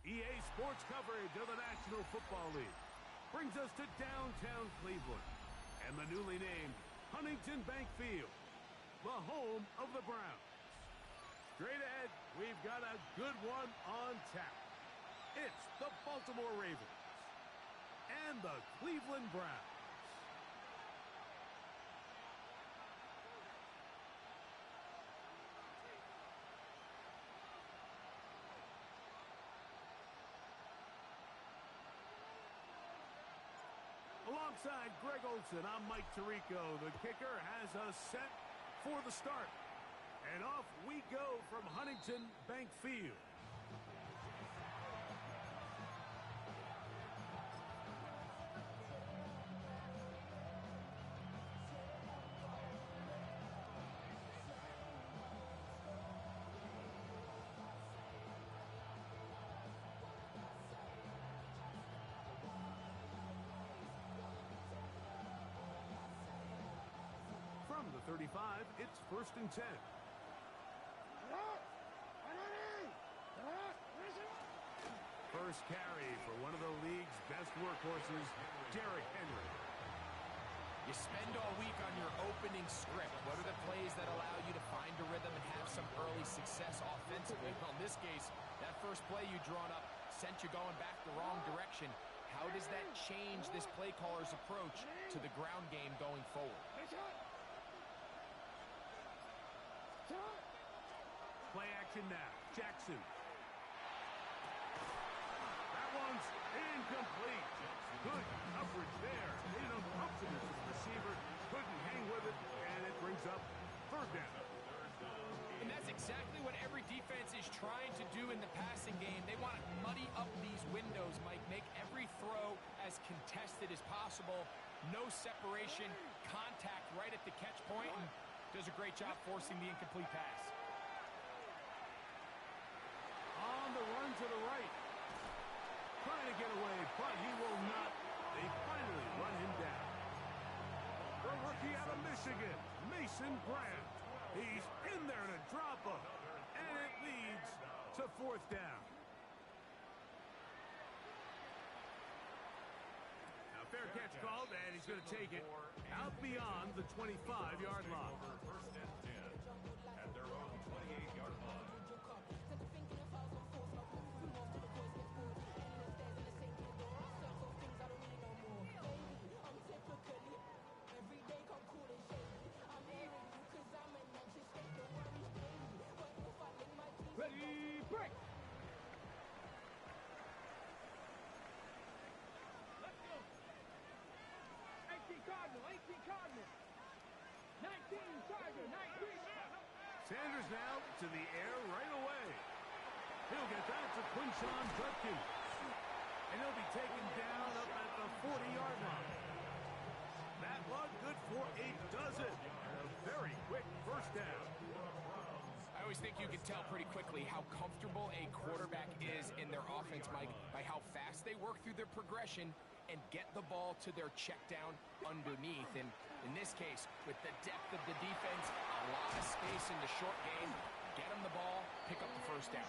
EA Sports coverage of the National Football League brings us to downtown Cleveland and the newly named Huntington Bank Field, the home of the Browns. Straight ahead, we've got a good one on tap. It's the Baltimore Ravens and the Cleveland Browns. Alongside Greg Olson, I'm Mike Tirico. The kicker has us set for the start. And off we go from Huntington Bank Field. From the 35, it's 1st and 10. First carry for one of the league's best workhorses, Derrick Henry. You spend all week on your opening script. What are the plays that allow you to find a rhythm and have some early success offensively? Well, in this case, that first play you drawn up sent you going back the wrong direction. How does that change this play caller's approach to the ground game going forward? Play action now. Jackson. That one's incomplete. Good coverage there. Made an uncomfortable to the receiver. Couldn't hang with it, and it brings up 3rd down. And that's exactly what every defense is trying to do in the passing game. They want to muddy up these windows, Mike. Make every throw as contested as possible. No separation. Contact right at the catch point, and does a great job forcing the incomplete pass. On the run to the right. Trying to get away, but he will not. They finally run him down. The rookie out of Michigan, Mason Graham. He's in there to drop him. And it leads to 4th down. Now, fair catch called, and he's going to take it out beyond the 25-yard line. 1st and 10 at their own 28-yard line. Ready, break! Let's go. 18 Cardinal, 18 Cardinal. 19 Charger, 19. Sanders now to the air right away. He'll get that to Quinshon Judkins. And he'll be taken down up at the 40-yard line. That one good for a dozen. And a very quick 1st down. I always think you can tell pretty quickly how comfortable a quarterback is in their offense, Mike, by how fast they work through their progression and get the ball to their check down underneath. And in this case, with the depth of the defense, a lot of space in the short game, get them the ball, pick up the 1st down.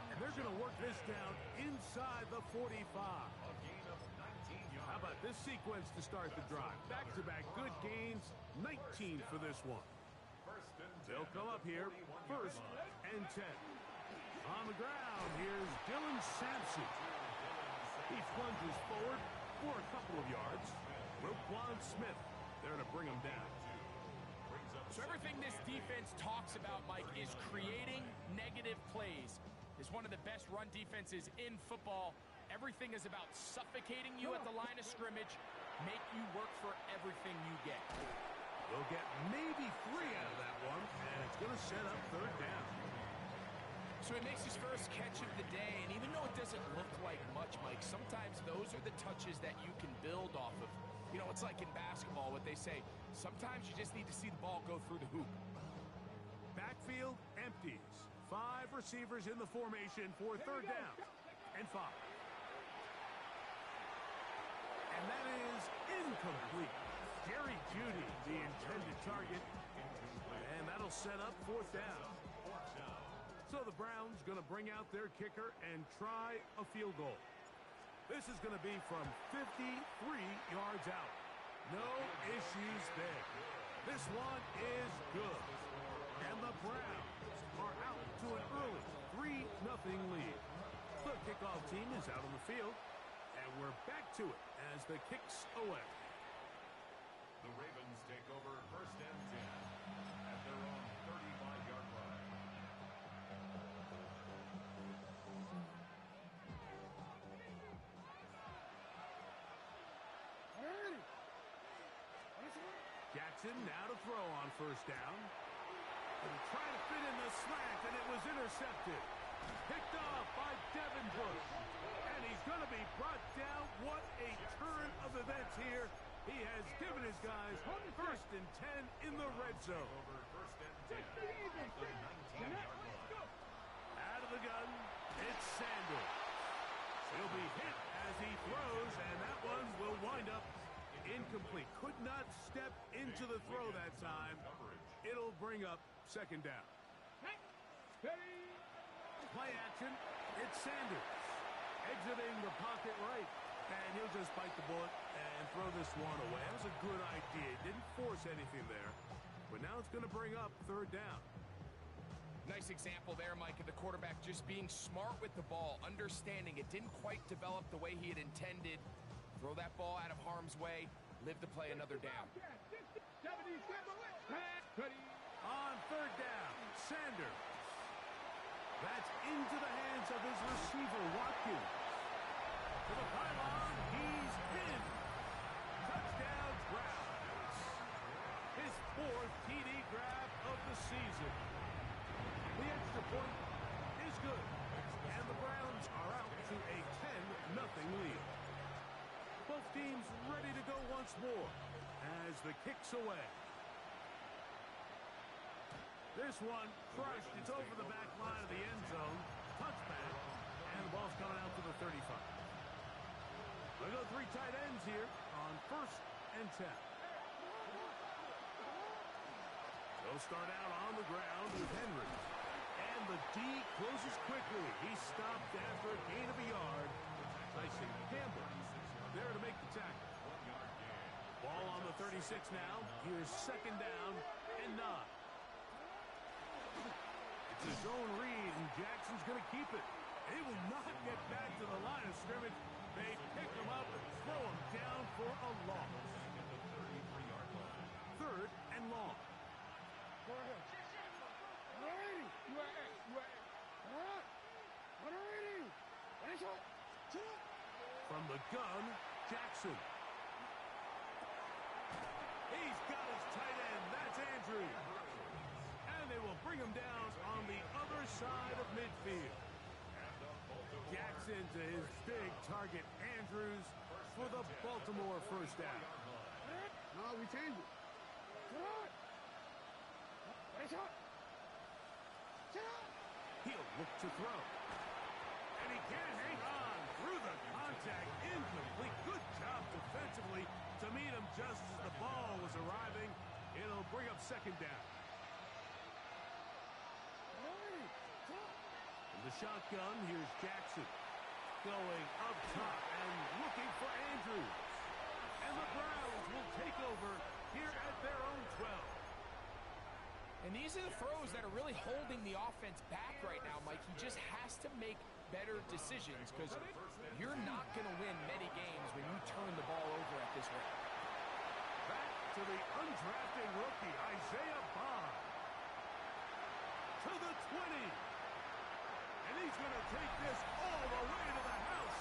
And they're going to work this down inside the 45. How about this sequence to start the drive? Back-to-back good gains, 19 for this one. They'll come up here, 1st and 10. On the ground, here's Dylan Sampson. He plunges forward for a couple of yards. Roquan Smith there to bring him down. So everything this defense talks about, Mike, is creating negative plays. It's one of the best run defenses in football. Everything is about suffocating you at the line of scrimmage, make you work for everything you get. They'll get maybe 3 out of that one, and it's going to set up 3rd down. So he makes his first catch of the day, and even though it doesn't look like much, Mike, sometimes those are the touches that you can build off of. You know, it's like in basketball, what they say, sometimes you just need to see the ball go through the hoop. Backfield empties. 5 receivers in the formation for 3rd down and 5. And that is incomplete. Jerry Jeudy, the intended target. And that'll set up 4th down. So the Browns going to bring out their kicker and try a field goal. This is going to be from 53 yards out. No issues there. This one is good. And the Browns are out to an early 3-0 lead. The kickoff team is out on the field. And we're back to it as the kick's away. The Ravens take over first and 10 at their own 35-yard line. Jackson now to throw on first down. And trying to fit in the slant, and it was intercepted. Picked off by Devin Bush. And he's going to be brought down. What a turn of events here. He has given his guys first and 10 in the red zone. Over first and 10 at the 19-yard line. Out of the gun, it's Sanders. He'll be hit as he throws, and that one will wind up incomplete. Could not step into the throw that time. It'll bring up second down. Play action. It's Sanders. Exiting the pocket right. And he'll just bite the bullet and throw this one away. That was a good idea. Didn't force anything there. But now it's going to bring up third down. Nice example there, Mike, of the quarterback just being smart with the ball, understanding it didn't quite develop the way he had intended. Throw that ball out of harm's way, live to play another down. On third down, Sanders. That's into the hands of his receiver, Watkins. To the pylon, he's pinned. Touchdown, Browns. His fourth TD grab of the season. The extra point is good. And the Browns are out to a 10-0 lead. Both teams ready to go once more as the kick's away. This one crushed. It's over the back line of the end zone. Touchback. And the ball's coming out to the 35. We go three tight ends here on first and 10. They'll start out on the ground with Henry. And the D closes quickly. He's stopped after a gain of a yard. Tyson Campbell there to make the tackle. Ball on the 36 now. Here's second down and 9. It's his own read, and Jackson's going to keep it. He will not get back to the line of scrimmage. They pick him up and throw him down for a loss. Third and long. From the gun, Jackson. He's got his tight end. That's Andrews. And they will bring him down on the other side of midfield. Jackson to his big target, Andrews, for the Baltimore first down. No, we changed it. He'll look to throw. And he can't hang on through the contact. Incomplete. Good job defensively to meet him just as the ball was arriving. It'll bring up second down. In the shotgun, here's Jackson. Going up top and looking for Andrews. And the Browns will take over here at their own 12. And these are the throws that are really holding the offense back right now, Mike. He just has to make better decisions because you're not going to win many games when you turn the ball over at this rate. Back to the undrafted rookie, Isaiah Bond. To the 20. And he's going to take this all the way to the house.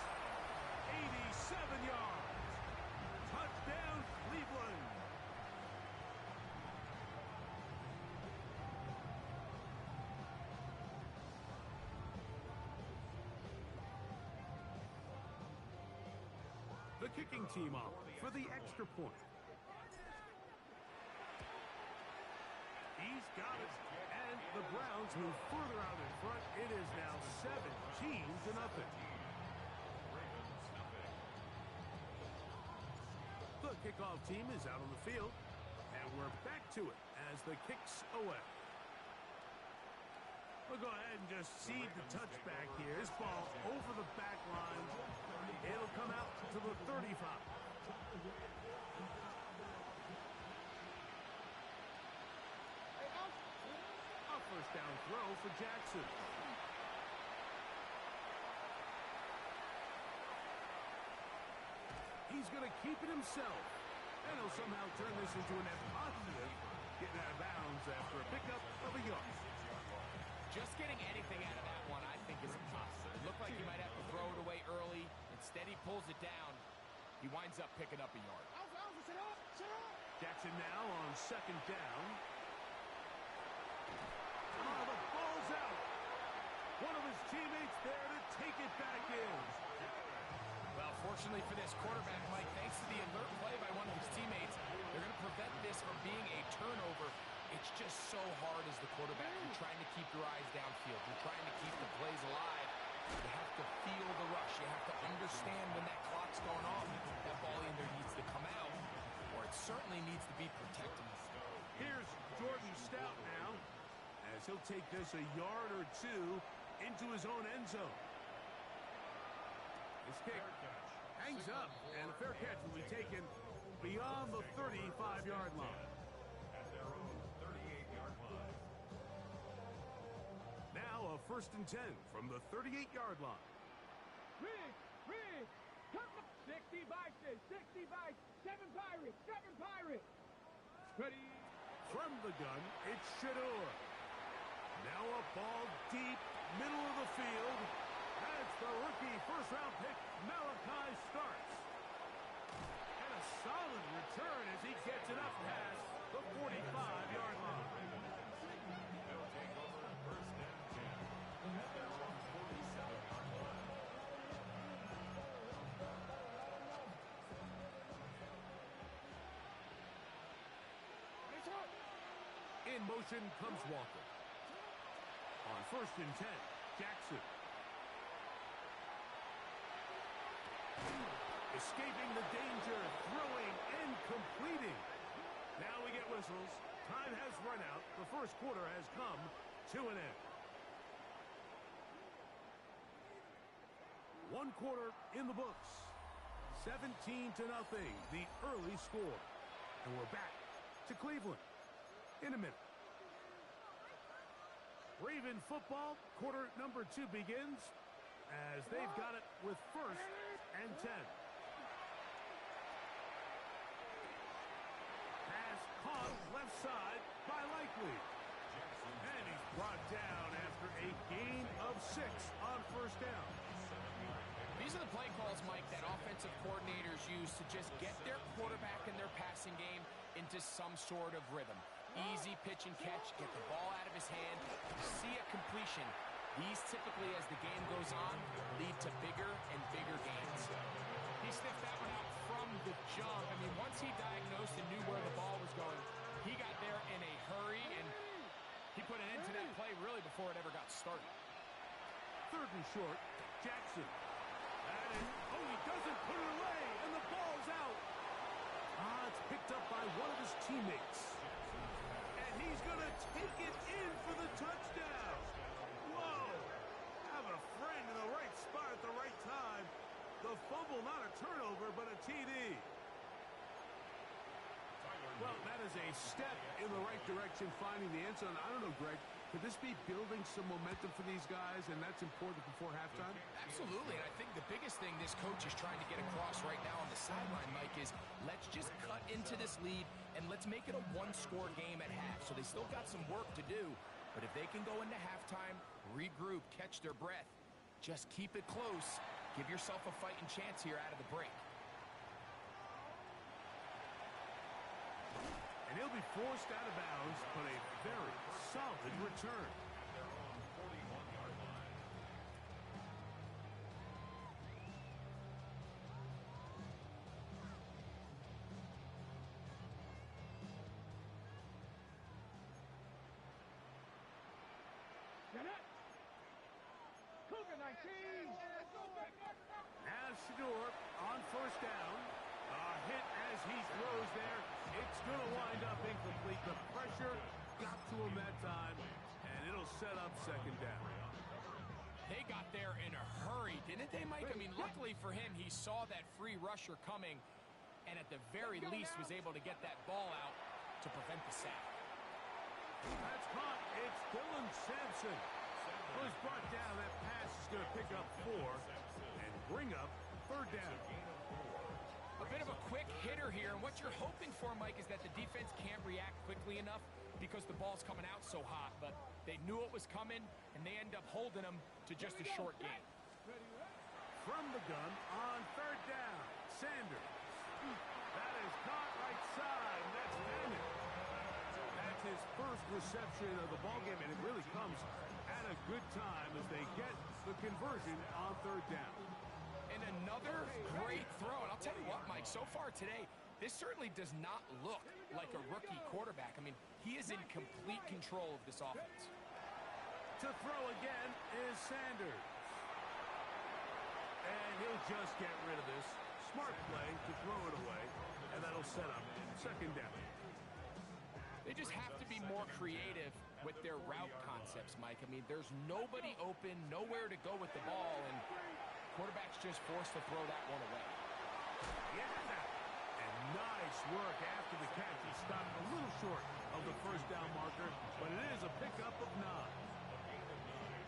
87 yards. Touchdown, Cleveland. The kicking team off for the extra point. He's got it. And the Browns move further out in front. It is now 17-0. The kickoff team is out on the field. And we're back to it as the kick's away. We'll go ahead and just cede the touchback here. This ball over the back line. It'll come out to the 35. A first down throw for Jackson. He's going to keep it himself. And he'll somehow turn this into a net positive, getting out of bounds after a pickup of a yard. Just getting anything out of that one, I think, is impossible. It looked like he might have to throw it away early. Instead, he pulls it down. He winds up picking up a yard. Jackson now on second down. Oh, the ball's out. One of his teammates there to take it back in. Well, fortunately for this quarterback, Mike, thanks to the alert play by one of his teammates, they're going to prevent this from being a turnover. It's just so hard as the quarterback. You're trying to keep your eyes downfield. You're trying to keep the plays alive. You have to feel the rush. You have to understand when that clock's going off. That ball either needs to come out, or it certainly needs to be protected. Here's Jordan Stout now, as he'll take this a yard or two into his own end zone. His kick hangs up, and a fair catch will be taken beyond the 35-yard line. At their own 38-yard line. Now a first and 10 from the 38-yard line. Rig, come on. 60 Bison, 60 Bison, 7 Pirates. Ready. From the gun, it's Shador. Now a ball deep, middle of the field. That's the rookie first-round pick, Malachi Starks. And a solid return as he gets it up past the 45-yard line. They'll take over first and 10 at their own 47-yard line. In motion comes Walker. On first and 10, Jackson. Escaping the danger, throwing and completing. Now we get whistles. Time has run out. The first quarter has come to an end. One quarter in the books. 17-0, the early score. And we're back to Cleveland in a minute. Raven football, quarter number 2 begins as they've got it with first and 10. Pass caught left side by Likely. And he's brought down after a gain of 6 on first down. These are the play calls, Mike, that offensive coordinators use to just get their quarterback and their passing game into some sort of rhythm. Easy pitch and catch, get the ball out of his hand, see a completion. These typically, as the game goes on, lead to bigger and bigger gains. He sniffed that one out from the jump. I mean, once he diagnosed and knew where the ball was going, he got there in a hurry, and he put an end to that play really before it ever got started. Third and short, Jackson. Oh, he doesn't put it away, and the ball's out. It's picked up by one of his teammates. And he's going to take it in for the touchdown. Whoa! Have a friend in the right spot at the right time. The fumble, not a turnover, but a TD. Well, that is a step in the right direction, finding the end zone. I don't know, Greg. Could this be building some momentum for these guys, and that's important before halftime? Absolutely, and I think the biggest thing this coach is trying to get across right now on the sideline, Mike, is let's just cut into this lead, and let's make it a one-score game at half. So they still got some work to do, but if they can go into halftime, regroup, catch their breath, just keep it close, give yourself a fighting chance here out of the break. And he'll be forced out of bounds, but a very solid return. At their own 41-yard line. Cougar 19. Now Shador on first down. A hit as he throws there. It's going to wind up incomplete. The pressure got to him that time, and it'll set up second down. They got there in a hurry, didn't they, Mike? I mean, luckily for him, he saw that free rusher coming and at the very least was able to get that ball out to prevent the sack. That's caught. It's Dylan Sampson. Well, he's brought down. That pass is going to pick up 4 and bring up third down. A bit of a quick hitter here, and what you're hoping for, Mike, is that the defense can't react quickly enough because the ball's coming out so hot, but they knew it was coming, and they end up holding them to just a short gain. From the gun on third down, Sanders. That is caught right side. That's Madden. That's his first reception of the ballgame, and it really comes at a good time as they get the conversion on third down. And another great throw. And I'll tell you what, Mike, so far today, this certainly does not look like a rookie quarterback. I mean, he is in complete control of this offense. To throw again is Sanders. And he'll just get rid of this. Smart play to throw it away, and that'll set up second down. They just have to be more creative with their route concepts, Mike. I mean, there's nobody open, nowhere to go with the ball, and quarterback's just forced to throw that one away. Yeah, and nice work after the catch. He stopped a little short of the first down marker, but it is a pickup of 9.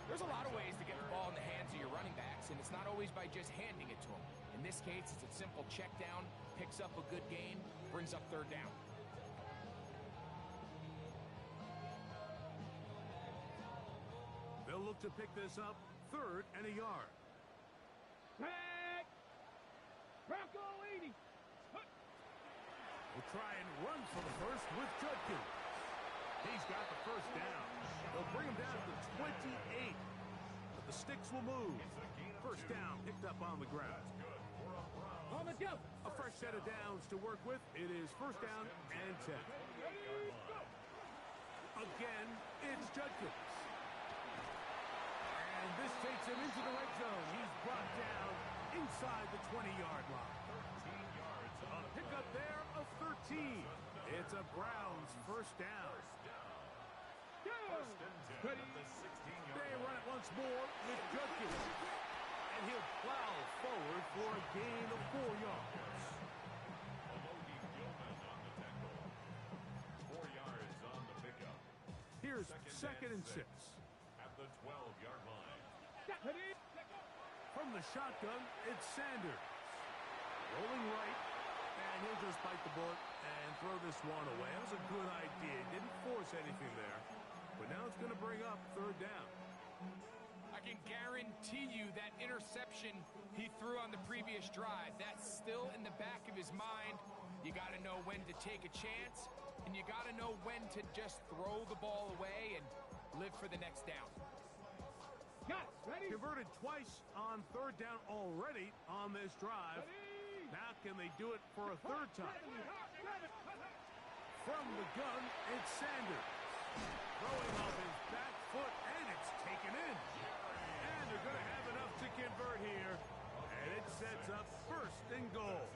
There's a lot of ways to get the ball in the hands of your running backs, and it's not always by just handing it to them. In this case, it's a simple check down, picks up a good gain, brings up third down. They'll look to pick this up, 3rd and a yard. Back. Bronco 80. We'll try and run for the first with Judkins. He's got the first down. They'll bring him down to 28. But the sticks will move. First down picked up on the ground. On the jump. A fresh set of downs to work with. It is first down and 10. Again, it's Judkins. And this takes him into the red zone. He's brought down inside the 20-yard line. A pickup there of 13. It's a Browns first down. They run it once more with Judkins. And he'll plow forward for a gain of 4 yards. 4 yards on the pickup. Here's second and 6. At the 12-yard line. From the shotgun, it's Sanders. Rolling right, and he'll just bite the bullet and throw this one away. That was a good idea. Didn't force anything there. But now it's going to bring up third down. I can guarantee you that interception he threw on the previous drive, that's still in the back of his mind. You got to know when to take a chance, and you got to know when to just throw the ball away and live for the next down. Got it. Ready? Converted twice on third down already on this drive. Now can they do it for a third time? From the gun, it's Sanders. Throwing off his back foot, and it's taken in. And they're going to have enough to convert here. And it sets up first and goal.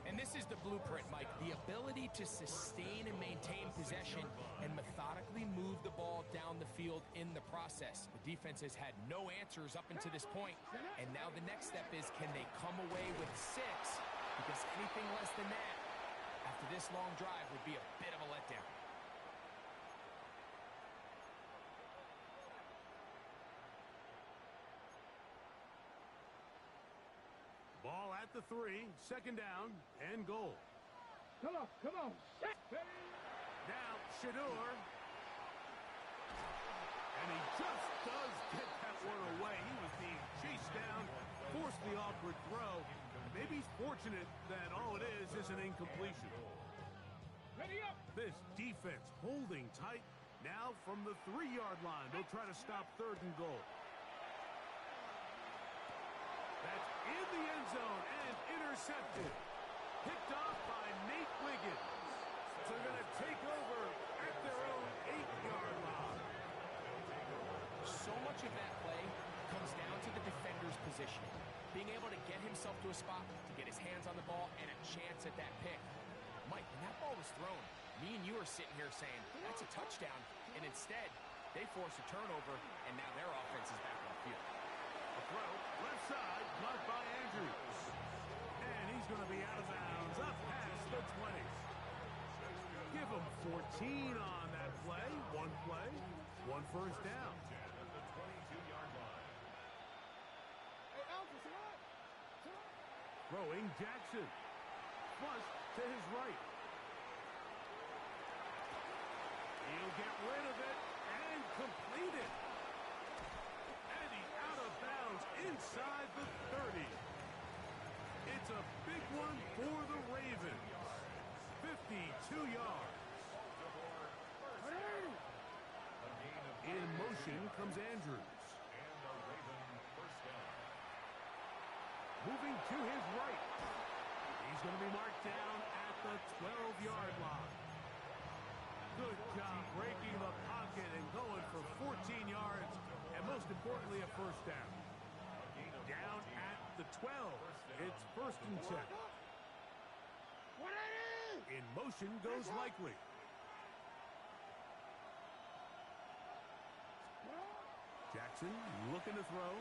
And this is the blueprint, Mike. The ability to sustain and maintain possession and methodically move the ball down the field in the process. The defense has had no answers up until this point. And now the next step is, can they come away with 6? Because anything less than that, after this long drive, would be a bit of a letdown. Ball at the 3, second down, and goal. Come on, come on. Now, Shador. And he just does get that one away. He was being chased down, forced the awkward throw. Maybe he's fortunate that all it is an incompletion. Ready up. This defense holding tight. Now from the 3-yard line, they'll try to stop third and goal. That's in the end zone and intercepted. Picked off by Nate Wiggins. So they're going to take over at their own 8-yard line. So much of that play comes down to the defender's positioning. Being able to get himself to a spot, to get his hands on the ball, and a chance at that pick. Mike, when that ball was thrown, me and you are sitting here saying, that's a touchdown. And instead, They force a turnover, and now their offense is back on the field. A throw, left side, blocked by Andrews. And he's going to be out of bounds, up past the 20. Give him 14 on that play. One first down. At the 22-yard line. Hey, Alpha, what? Throwing Jackson. Flush to his right. He'll get rid of it and complete it. And he's out of bounds inside the 30. It's a big one for the Ravens. 52 yards. In motion comes Andrews. And a Raven first down. Moving to his right. He's going to be marked down at the 12-yard line. Good job breaking the pocket and going for 14 yards, and most importantly, a first down. Down at the 12. It's first and 10. In motion goes Likely. Jackson looking to throw.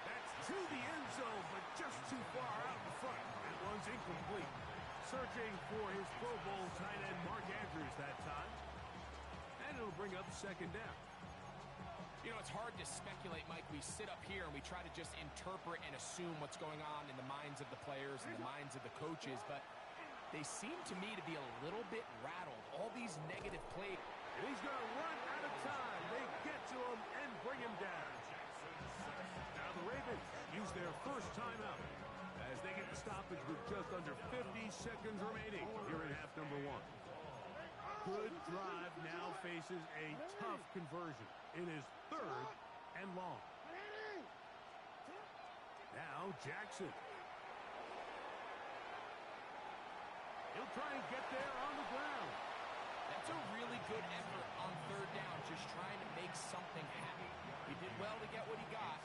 That's to the end zone, but just too far out in front. That one's incomplete. Searching for his Pro Bowl tight end Mark Andrews that time. And it'll bring up second down. You know, it's hard to speculate, Mike. We sit up here and we try to just interpret and assume what's going on in the minds of the players and the minds of the coaches, but they seem to me to be a little bit rattled. All these negative plays. And he's going to run out of time. They get to him and bring him down. Now the Ravens use their first timeout as they get the stoppage with just under 50 seconds remaining here in half number one. Good drive now faces a tough conversion. It is third and long. Now Jackson. He'll try and get there on the ground. That's a really good effort on third down, just trying to make something happen. He did well to get what he got,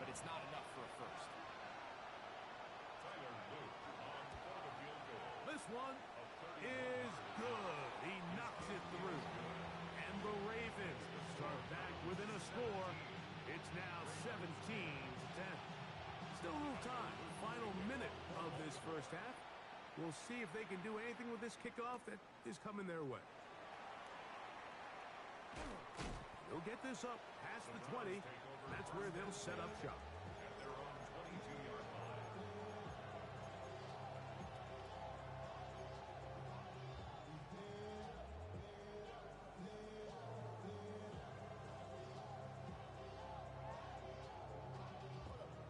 but it's not enough for a first. Tyler Luke on for the field goal. This one is good. He knocks it through. And the Ravens start back within a score. It's now 17-10. Still a little time. Final minute of this first half. We'll see if they can do anything with this kickoff that is coming their way. They'll get this up past the 20. That's where they'll set up shop. At their own 22-yard line.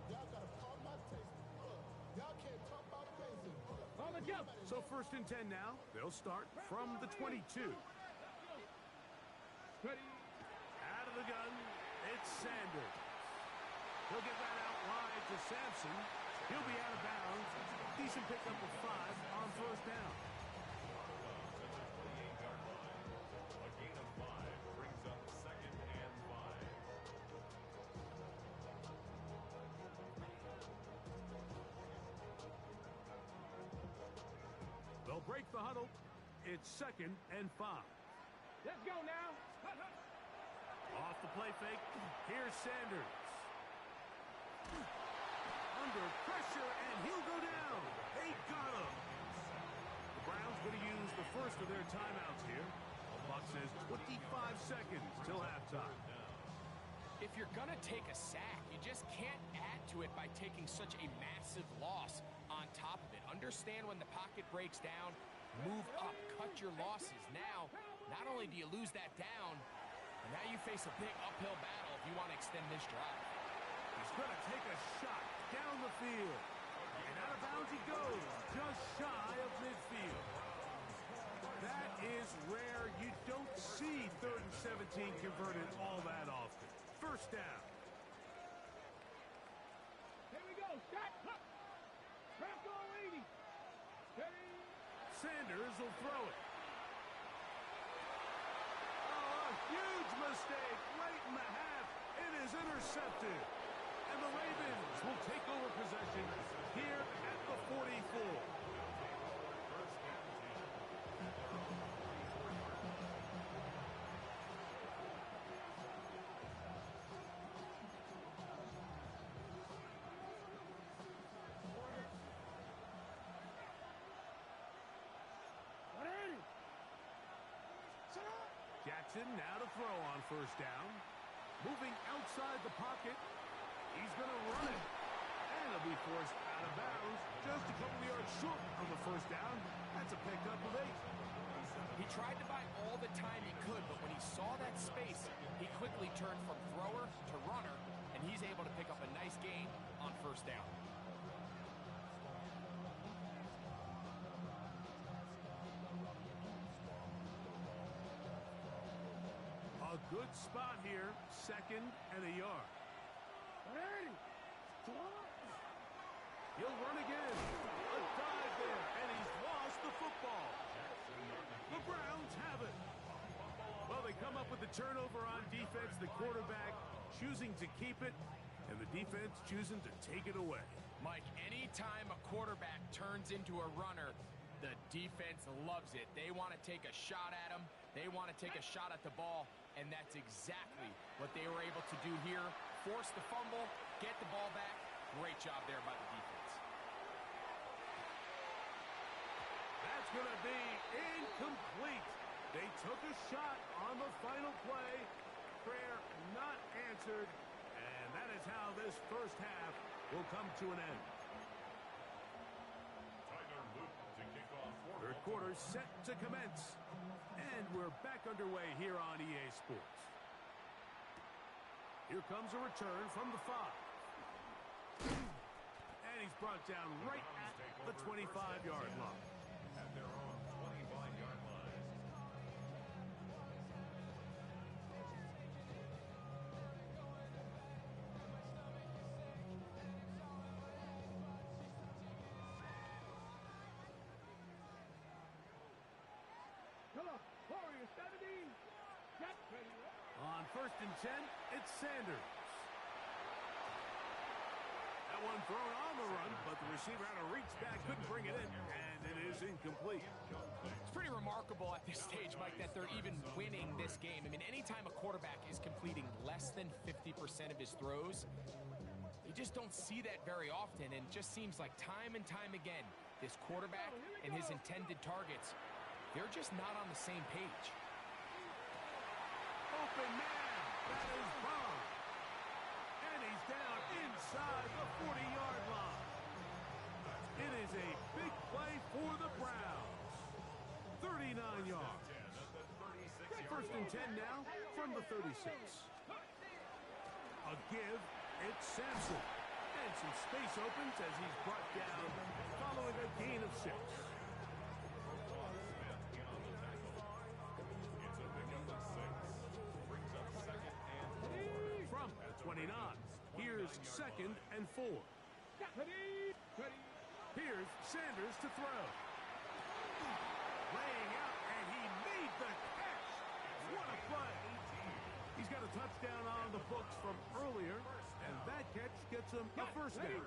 Y'all gotta pump my taste. Y'all can't talk about basic. On the jump. So first and 10 now. They'll start from the 22. Ready. Out of the gun, it's Sanders. He'll get that out wide to Sampson. He'll be out of bounds. Decent pickup of 5 on first down. At the 28-yard line. A gain of 5 brings up second and 5. They'll break the huddle. It's second and 5. Let's go now. Off the play fake. Here's Sanders. Under pressure, and he'll go down. They got him. The Browns going to use the first of their timeouts here. The clock says 25 seconds till halftime. If you're going to take a sack, you just can't add to it by taking such a massive loss on top of it. Understand when the pocket breaks down, move up, cut your losses. Now, not only do you lose that down, but now you face a big uphill battle if you want to extend this drive. He's going to take a shot down the field. And out of bounds he goes, just shy of midfield. That is rare. You don't see 3rd and 17 converted all that often. First down. Here we go. Shot. Look. Craft all 80. Steady. Sanders will throw it. Oh, a huge mistake right in the half. It is intercepted. And the Ravens will take over possession here at the 44. Jackson now to throw on first down. Moving outside the pocket. He's going to run it. And he'll be forced out of bounds. Just a couple of yards short of the first down. That's a pickup of 8. He tried to buy all the time he could, but when he saw that space, he quickly turned from thrower to runner, and he's able to pick up a nice gain on first down. A good spot here, 2nd and a yard. He'll run again. A dive there, and he's lost the football. The Browns have it. Well, they come up with the turnover on defense. The quarterback choosing to keep it, and the defense choosing to take it away. Mike, anytime a quarterback turns into a runner, the defense loves it. They want to take a shot at him. They want to take a shot at the ball, and that's exactly what they were able to do here. Force the fumble, get the ball back. Great job there by the defense. That's going to be incomplete. They took a shot on the final play. Prayer not answered, and that is how this first half will come to an end. Third quarter set to commence. And we're back underway here on EA Sports. Here comes a return from the 5. And he's brought down right at the 25-yard line. At their own 25-yard line. Come on, Warriors 17. Get ready. On 1st and 10, it's Sanders. That one thrown on the run, but the receiver had to reach back, couldn't bring it in, and it is incomplete. It's pretty remarkable at this stage, Mike, that they're even winning this game. I mean, anytime a quarterback is completing less than 50% of his throws, you just don't see that very often, and just seems like time and time again, this quarterback and his intended targets, they're just not on the same page. Open man, that is wrong. And he's down inside the 40-yard line. It is a big play for the Browns. 39 yards. 1st and 10 now from the 36. A give, it's Sampson. And some space opens as he's brought down following a gain of 6. From 29, here's 2nd and 4. Here's Sanders to throw. Laying out, and he made the catch. What a play. He's got a touchdown on the books from earlier, and that catch gets him a first down.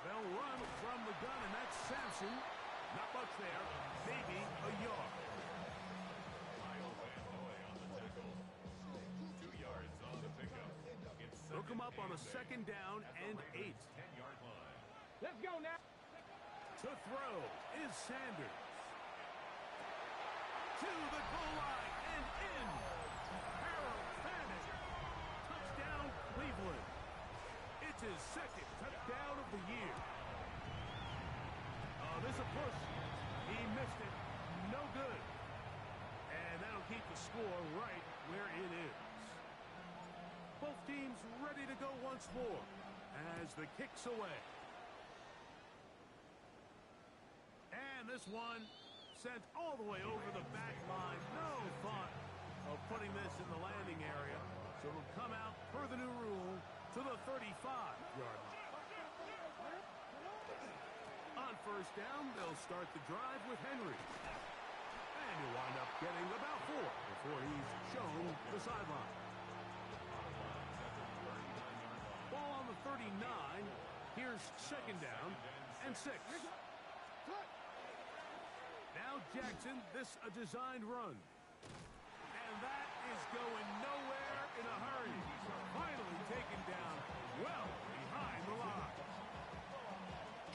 They'll run from the gun, and that's Sampson. Not much there, maybe a yard. They'll come up on a 2nd down and 8. Let's go now. To throw is Sanders. To the goal line and in. Harold Fanning. Touchdown, Cleveland. It's his 2nd touchdown of the year. Oh, there's a push. He missed it. No good. And that'll keep the score right where it is. Both teams ready to go once more as the kick's away. And this one sent all the way over the back line. No thought of putting this in the landing area. So it'll come out per the new rule to the 35-yard line. On first down, they'll start the drive with Henry. And he'll wind up getting about 4 before he's shown the sideline. Ball on the 39. Here's 2nd down and 6. Now Jackson, this a designed run. And that is going nowhere in a hurry. Finally taken down well behind the line.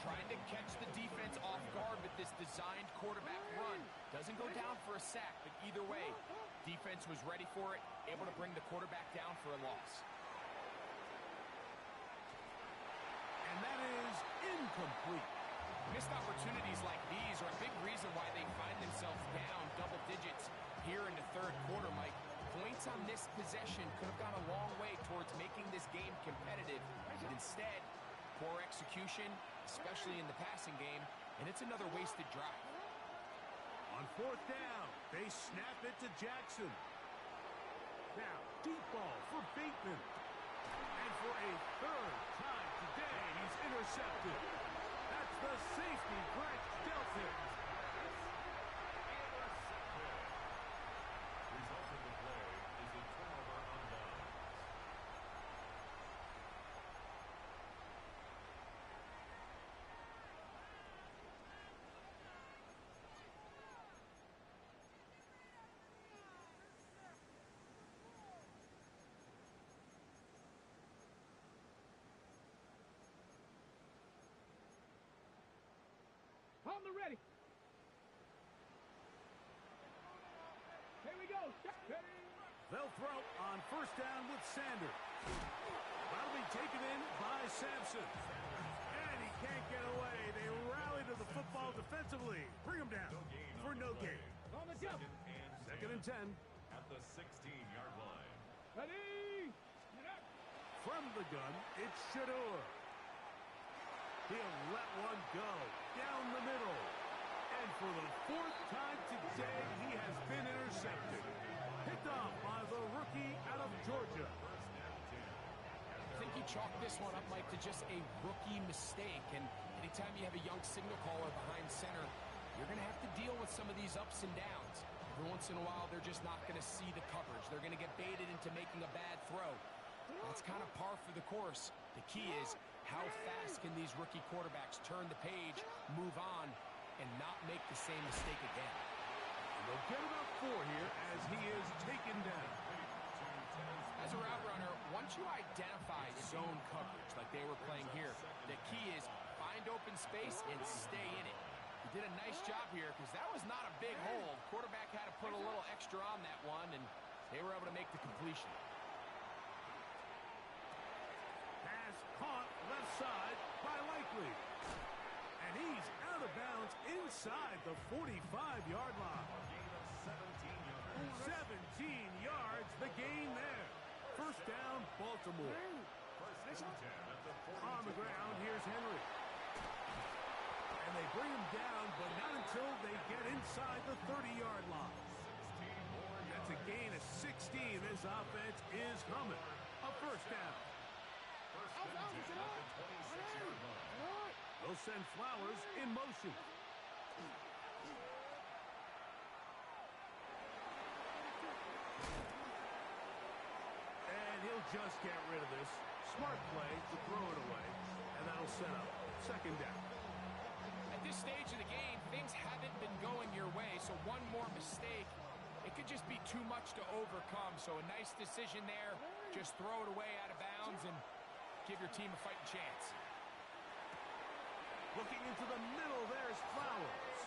Trying to catch the defense off guard with this designed quarterback run. Doesn't go down for a sack, but either way, defense was ready for it, able to bring the quarterback down for a loss. And that is incomplete. Missed opportunities like these are a big reason why they find themselves down double digits here in the third quarter, Mike. Points on this possession could have gone a long way towards making this game competitive. But instead, poor execution, especially in the passing game, and it's another wasted drive. On fourth down, they snap it to Jackson. Now, deep ball for Bateman. And for a third time today, he's intercepted. That's the safety Greg dealt him. Result of the play is a turnover on downs. On the ready. Here we go. Ready. They'll throw on first down with Sanders. That'll be taken in by Sampson. And he can't get away. They rally to the football defensively. Bring him down for no gain. On the jump. Second and 10. At the 16-yard line. Ready. Get up. From the gun, it's Shador. He'll let one go down the middle. And for the fourth time today, he has been intercepted. Picked off by the rookie out of Georgia. I think he chalked this one up, Mike, to just a rookie mistake. And anytime you have a young signal caller behind center, you're going to have to deal with some of these ups and downs. Every once in a while, they're just not going to see the coverage. They're going to get baited into making a bad throw. That's kind of par for the course. The key is, how fast can these rookie quarterbacks turn the page, move on, and not make the same mistake again? And they'll get about 4 here as he is taken down. As a route runner, once you identify zone coverage like they were playing here, the key is find open space and stay in it. He did a nice job here because that was not a big hole. Quarterback had to put a little extra on that one, and they were able to make the completion. Pass caught left side by Likely. And he's out of bounds inside the 45-yard line. 17 yards, the gain there. First down, Baltimore. First and 10 at the 42. On the ground, here's Henry. And they bring him down, but not until they get inside the 30-yard line. That's a gain of 16. This offense is coming. A first down. First and 10 at the 26-yard line. They'll send Flowers in motion. And he'll just get rid of this. Smart play to throw it away. And that'll set up second down. At this stage of the game, things haven't been going your way, so one more mistake, it could just be too much to overcome. So a nice decision there. Just throw it away out of bounds and give your team a fighting chance. Looking into the middle, there's Flowers.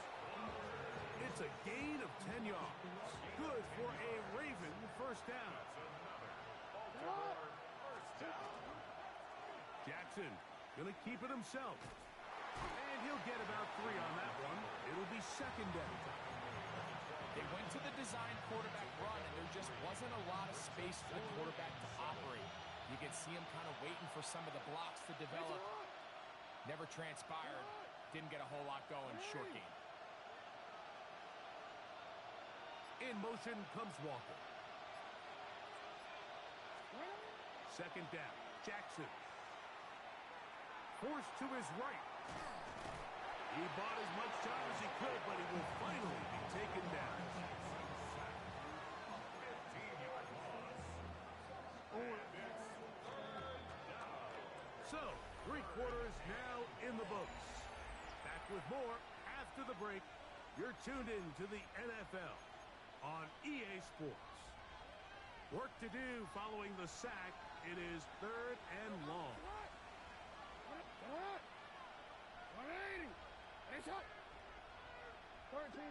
It's a gain of 10 yards. Good for a Raven first down. Jackson gonna keep it himself. And he'll get about 3 on that one. It'll be second down. They went to the design quarterback run, and there just wasn't a lot of space for the quarterback to operate. You could see him kind of waiting for some of the blocks to develop. Never transpired. Didn't get a whole lot going. Short game. In motion comes Walker. Second down. Jackson. Forced to his right. He bought as much time as he could, but he will finally be taken down. 15-yard loss. So, 3 quarters now in the books. Back with more after the break. You're tuned in to the NFL on EA Sports. Work to do following the sack. It is 3rd and long. Nice shot. 13.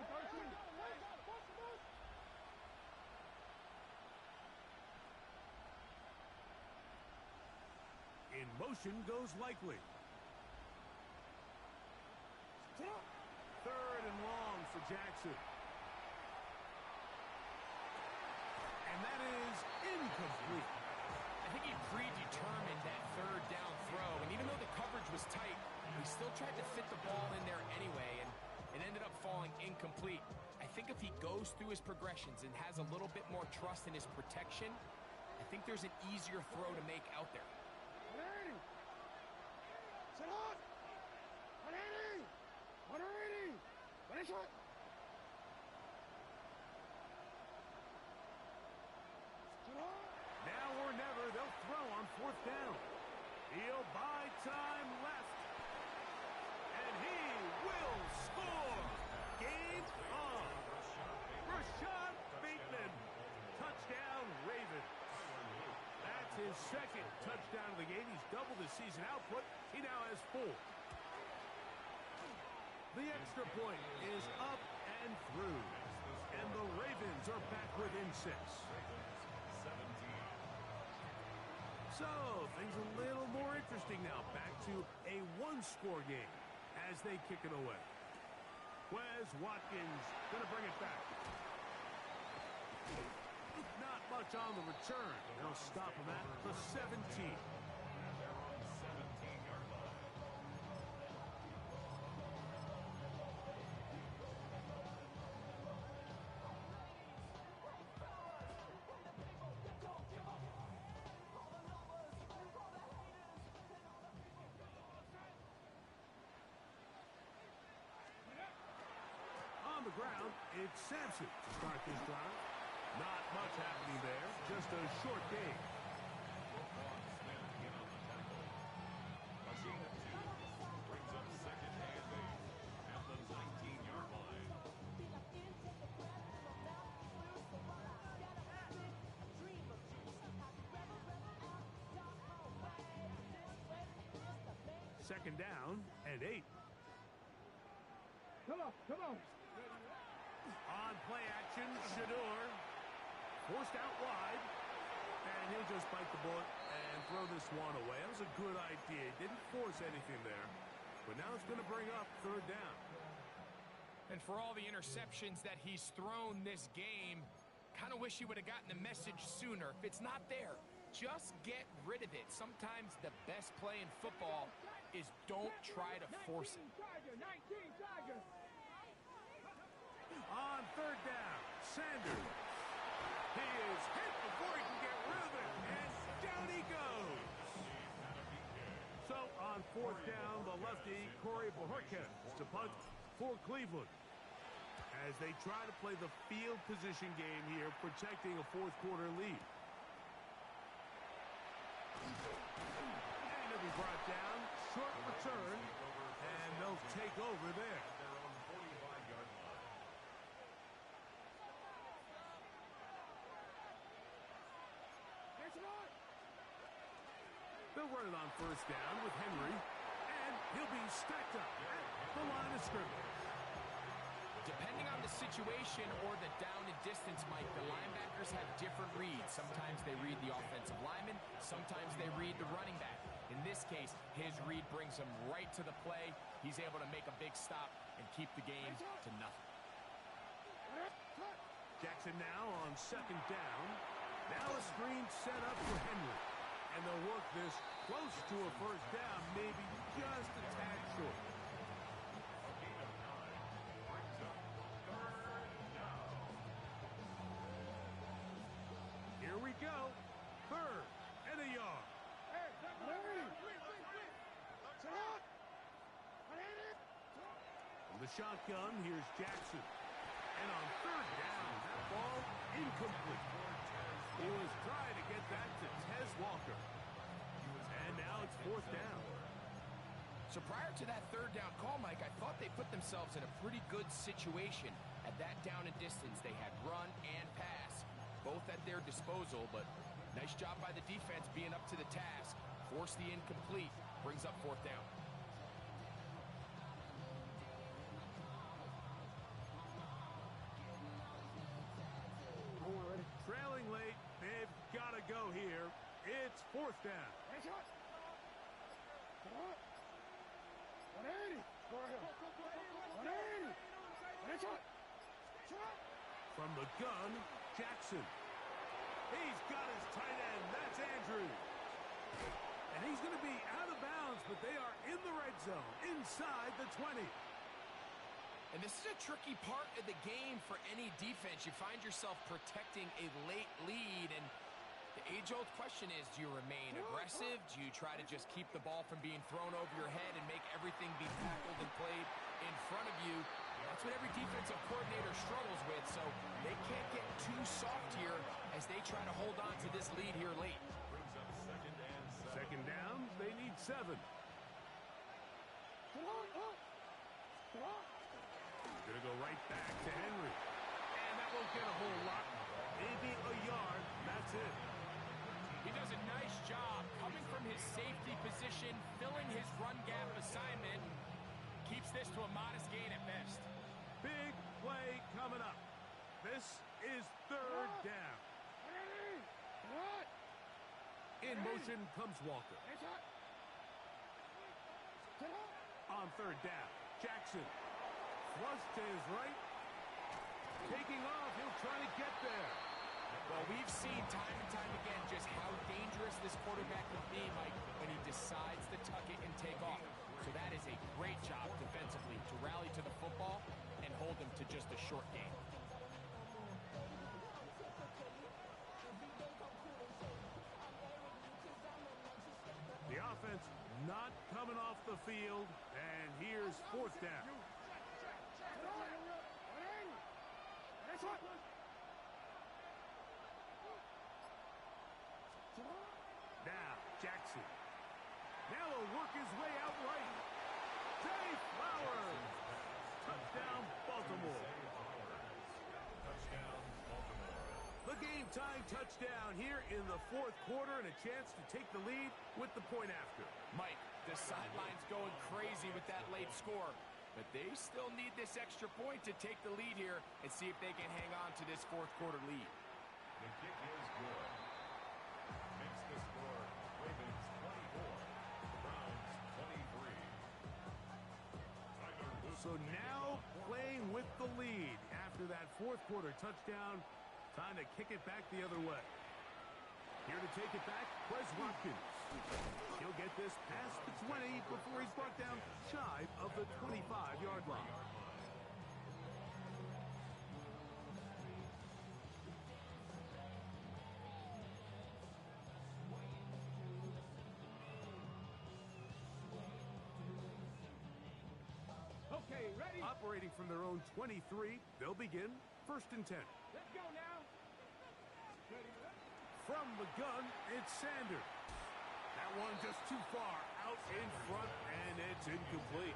In motion goes Likely. Third and long for Jackson. And that is incomplete. I think he predetermined that third down throw, and even though the coverage was tight, he still tried to fit the ball in there anyway, and it ended up falling incomplete. I think if he goes through his progressions and has a little bit more trust in his protection, I think there's an easier throw to make out there. 180. Sit on. 180. 180. Finish it. Sit on. Now or never, they'll throw on fourth down. He'll buy time left. And he will score. Game on. Rashad Bateman. Touchdown, Ravens. That's his second touchdown of the game. He's doubled his season output. He now has 4. The extra point is up and through. And the Ravens are back within 6. So, things a little more interesting now. Back to a one-score game as they kick it away. Wes Watkins going to bring it back. Not much on the return. They'll stop him at the 17. On the ground, it's Sampson to start this drive. Not much happening there, just a short game. Brings up second and 8 at the 19-yard line. Second down and 8. Come on. On play action, Shador forced out wide. And he'll just bite the bullet and throw this one away. That was a good idea. Didn't force anything there. But now it's going to bring up third down. And for all the interceptions that he's thrown this game, kind of wish he would have gotten the message sooner. If it's not there, just get rid of it. Sometimes the best play in football is don't try to force it. 19 Tiger. On third down, Sanders. He is hit before he can get rid of it, and down he goes. So on fourth down, the lefty, Corey Bojorquez, to punt for Cleveland. As they try to play the field position game here, protecting a fourth quarter lead. And he'll be brought down, short return, and they'll take over there. Their own 45-yard line. They'll run it on first down with Henry, and he'll be stacked up at the line of scrimmage. Depending on the situation or the down and distance, Mike, the linebackers have different reads. Sometimes they read the offensive lineman. Sometimes they read the running back. In this case, his read brings him right to the play. He's able to make a big stop and keep the game to nothing. Jackson now on second down. Now a screen set up for Henry. And they'll work this close to a first down, maybe just a tad short. Here we go. Third and a yard. From the shotgun, here's Jackson. And on third down, that ball incomplete. He was trying to get that to Tez Walker. And now it's fourth down. So prior to that third down call, Mike, I thought they put themselves in a pretty good situation. At that down and distance, they had run and pass, both at their disposal, but nice job by the defense being up to the task. Force the incomplete, brings up fourth down. trailing late. They've got to go here. It's fourth down. From the gun, Jackson. He's got his tight end. That's Andrews. And he's going to be out of bounds, but they are in the red zone, inside the 20. And this is a tricky part of the game for any defense. You find yourself protecting a late lead, and the age-old question is, do you remain aggressive? Do you try to just keep the ball from being thrown over your head and make everything be tackled and played in front of you? That's what every defensive coordinator struggles with, so they can't get too soft here as they try to hold on to this lead here late. Second down, they need 7. Gonna go right back to Henry. And that won't get a whole lot. Maybe a yard. That's it. He does a nice job coming from his safety position, filling his run gap assignment. Keeps this to a modest gain at best. Big play coming up. This is third down. In motion comes Walker. On third down, Jackson. Flush to his right. Taking off, he'll try to get there. Well, we've seen time and time again just how dangerous this quarterback can be, Mike, when he decides to tuck it and take off. So that is a great job defensively to rally to the football and hold them to just a short gain. The offense not coming off the field, and here's fourth down. Now, Jackson. Now he'll work his way out right. Zay Flowers. Touchdown, Baltimore. The game-time touchdown here in the fourth quarter, and a chance to take the lead with the point after. Mike, the sideline's going crazy with that late score, but they still need this extra point to take the lead here and see if they can hang on to this fourth quarter lead. The kick is good. Makes the score Ravens 24, Browns 23. So now playing with the lead after that fourth quarter touchdown. Time to kick it back the other way. Here to take it back, Wes Watkins. He'll get this past the 20 before he's brought down shy of the 25-yard line. Okay, ready? Operating from their own 23, they'll begin first and 10. Let's go now. From the gun, it's Sanders. That one just too far out in front, and it's incomplete.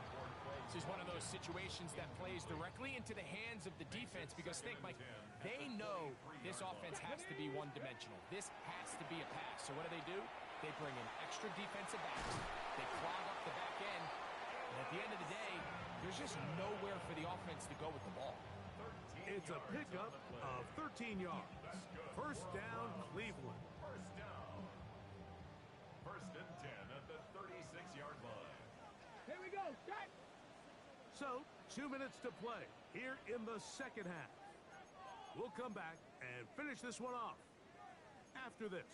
This is one of those situations that plays directly into the hands of the defense because think, Mike, they know this offense has to be one-dimensional. This has to be a pass. So what do? They bring in extra defensive backs. They clog up the back end. And at the end of the day, there's just nowhere for the offense to go with the ball. It's a pickup of 13 yards. First down, Cleveland. First down. First and 10 at the 36-yard line. Here we go. Shot. So, 2 minutes to play here in the second half. We'll come back and finish this one off after this.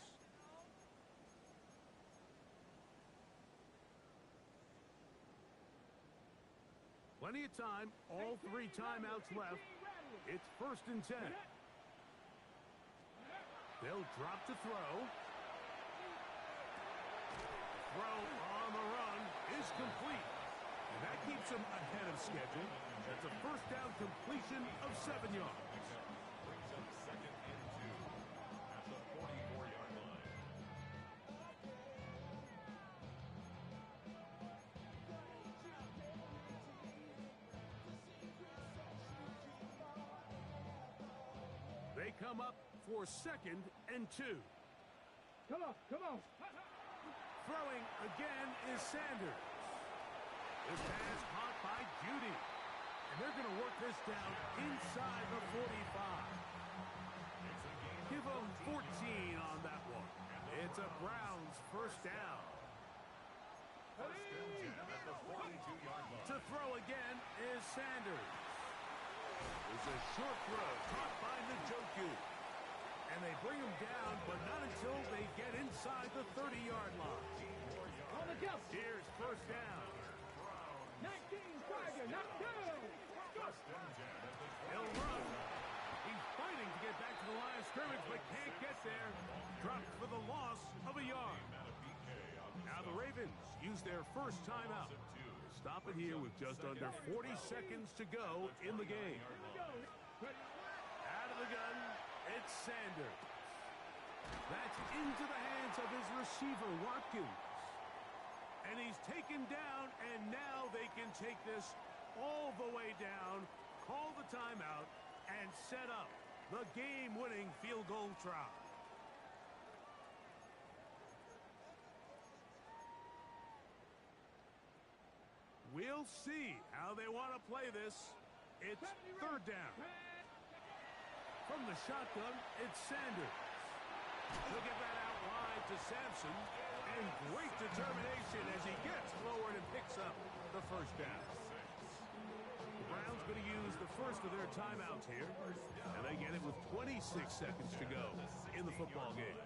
Plenty of time, all 3 timeouts left. It's first and 10. They'll drop to throw. Throw on the run is complete. And that keeps them ahead of schedule. That's a first down completion of 7 yards. Brings up second and 2 at the 44-yard line. They come up for second and 2. Come on, come on. Throwing again is Sanders. This pass caught by Judy. And they're going to work this down inside the 45. Give them 14 on that one. It's a Browns first down. First and 10 at the 42-yard line. To throw again is Sanders. It's a short throw caught by Njoku. And they bring him down, but not until they get inside the 30-yard line. On the jump. Here's first down. 19 Tiger, knock down. First and 10 at the He'll run. He's fighting to get back to the line of scrimmage, but can't get there. Dropped for the loss of a yard. Now the Ravens use their first timeout. Stop it here with just under 40 seconds to go in the game. Out of the gun, it's Sanders. That's into the hands of his receiver, Watkins. And he's taken down, and now they can take this all the way down, call the timeout, and set up the game-winning field goal try. We'll see how they want to play this. It's third down. From the shotgun, it's Sanders. He'll get that out wide to Sampson. And great determination as he gets forward and picks up the first down. The Browns going to use the first of their timeouts here. And they get it with 26 seconds to go in the football game.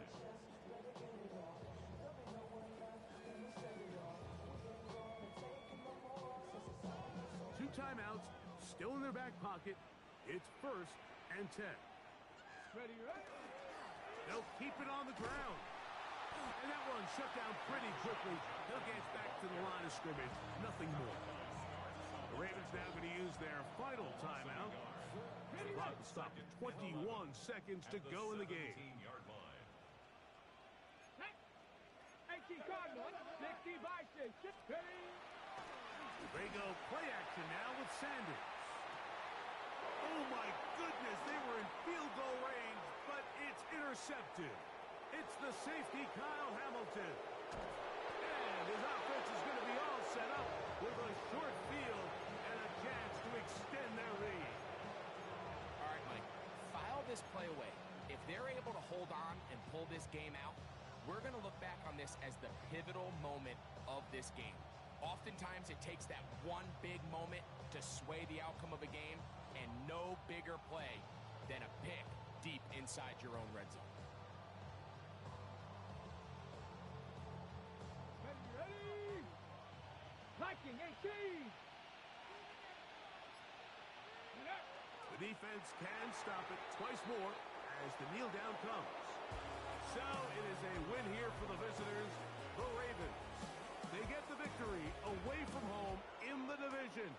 Two timeouts still in their back pocket. It's first and 10. Ready, right? They'll keep it on the ground. And that one shut down pretty quickly. He'll get back to the line of scrimmage. Nothing more. The Ravens now going to use their final timeout. The clock will stop at 21 seconds to go in the game. 18 Cardinals, 60 Vikings. Ready? They go play action now with Sanders. Oh my goodness, they were in field goal range, but it's intercepted. It's the safety, Kyle Hamilton. And his offense is going to be all set up with a short field and a chance to extend their lead. All right, Mike, file this play away. If they're able to hold on and pull this game out, we're going to look back on this as the pivotal moment of this game. Oftentimes, it takes that one big moment to sway the outcome of a game, and no bigger play than a pick deep inside your own red zone. Ready? Viking 18. The defense can stop it twice more as the kneel down comes. So it is a win here for the visitors, the Ravens. They get the victory away from home in the division.